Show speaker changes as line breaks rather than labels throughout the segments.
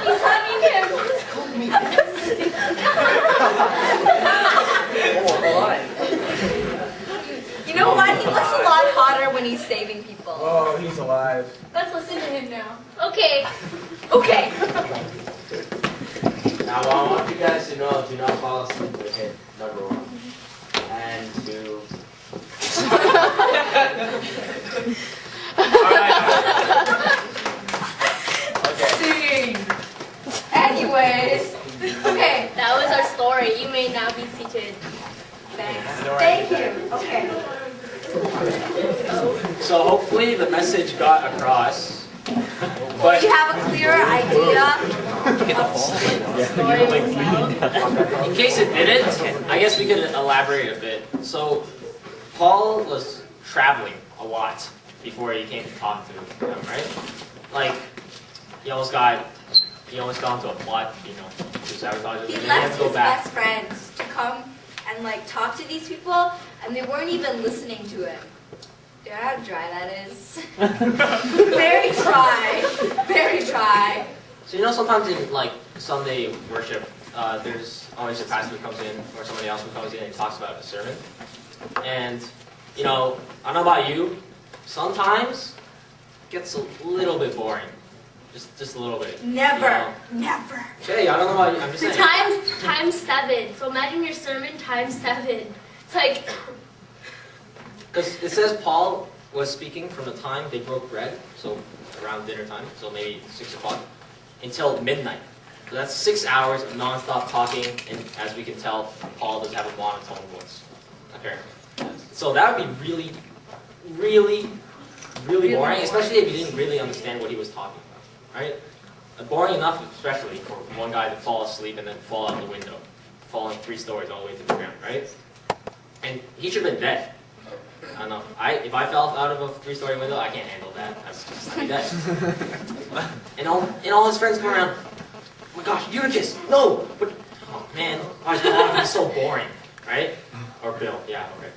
He's hugging him. You know what? He looks a lot hotter when he's saving people.
Oh, he's alive.
Let's listen to him now. Okay. Okay.
Now, what I want you guys to know, do not fall asleep with hit number 1. And 2.
Sing. Anyways. Okay.
That was our story. You may now be seated.
Thanks. Thank you. Okay.
So hopefully the message got across.
But you have a clearer idea.
In case it didn't, I guess we could elaborate a bit. So Paul was traveling a lot before he came to talk to them, right? Like he almost got into a plot, to sabotage
He
him.
left his best friends to come and talk to these people, and they weren't even listening to him. Do you know how dry that is? Very dry. Very dry.
So sometimes in Sunday worship, there's always a pastor who comes in or somebody else who comes in and talks about a sermon. And I don't know about you, sometimes it gets a little bit boring. Just a little bit.
Never. Never.
Okay, I don't know about you. I'm just saying.
Times 7. So imagine your sermon times 7. It's like.
Because it says Paul was speaking from the time they broke bread, so around dinner time, so maybe 6 o'clock, until midnight. So that's 6 hours of non-stop talking, and as we can tell, Paul does have a monotone voice. Okay. So that would be really, really, really boring, especially if you didn't really understand what he was talking about, right? Boring enough, especially for one guy to fall asleep and then fall out the window, falling 3 stories all the way to the ground, right? And he should have been dead. I don't know. If I fell out of a 3-story window, I can't handle that. I'd be dead. and all his friends come around. Oh my gosh, Eutychus! No! But, oh man, why is Paul he's so boring, right? Or Bill, yeah, okay.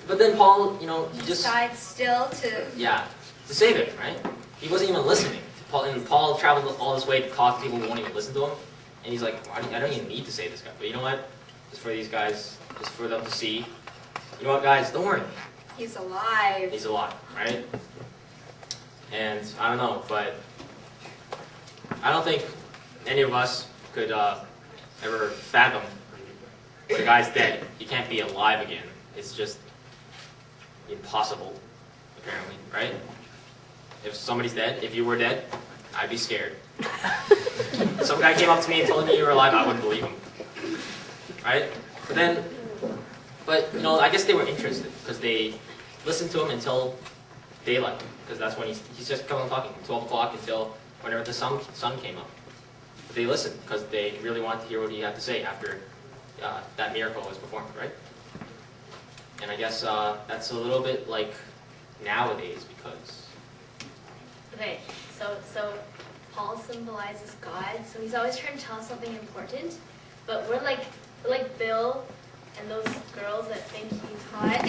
But then Paul, he just
decides still to.
Yeah, to save it, right? He wasn't even listening. Paul traveled all this way to talk to people who won't even listen to him, and he's like, I don't even need to save this guy. But you know what? Just for these guys, just for them to see. You know what, guys? Don't worry.
He's alive.
He's alive, right? And I don't know, but I don't think any of us could ever fathom when a guy's dead. He can't be alive again. It's just impossible, apparently, right? If somebody's dead, if you were dead, I'd be scared. Some guy came up to me and told me you were alive, I wouldn't believe him, right? But I guess they were interested because they listened to him until daylight, because that's when he's just kept on talking, 12 o'clock until whenever the sun came up. But they listened because they really wanted to hear what he had to say after that miracle was performed, right? And I guess that's a little bit like nowadays because.
Okay, so Paul symbolizes God, so he's always trying to tell us something important, but we're like Bill and those girls that think he's hot.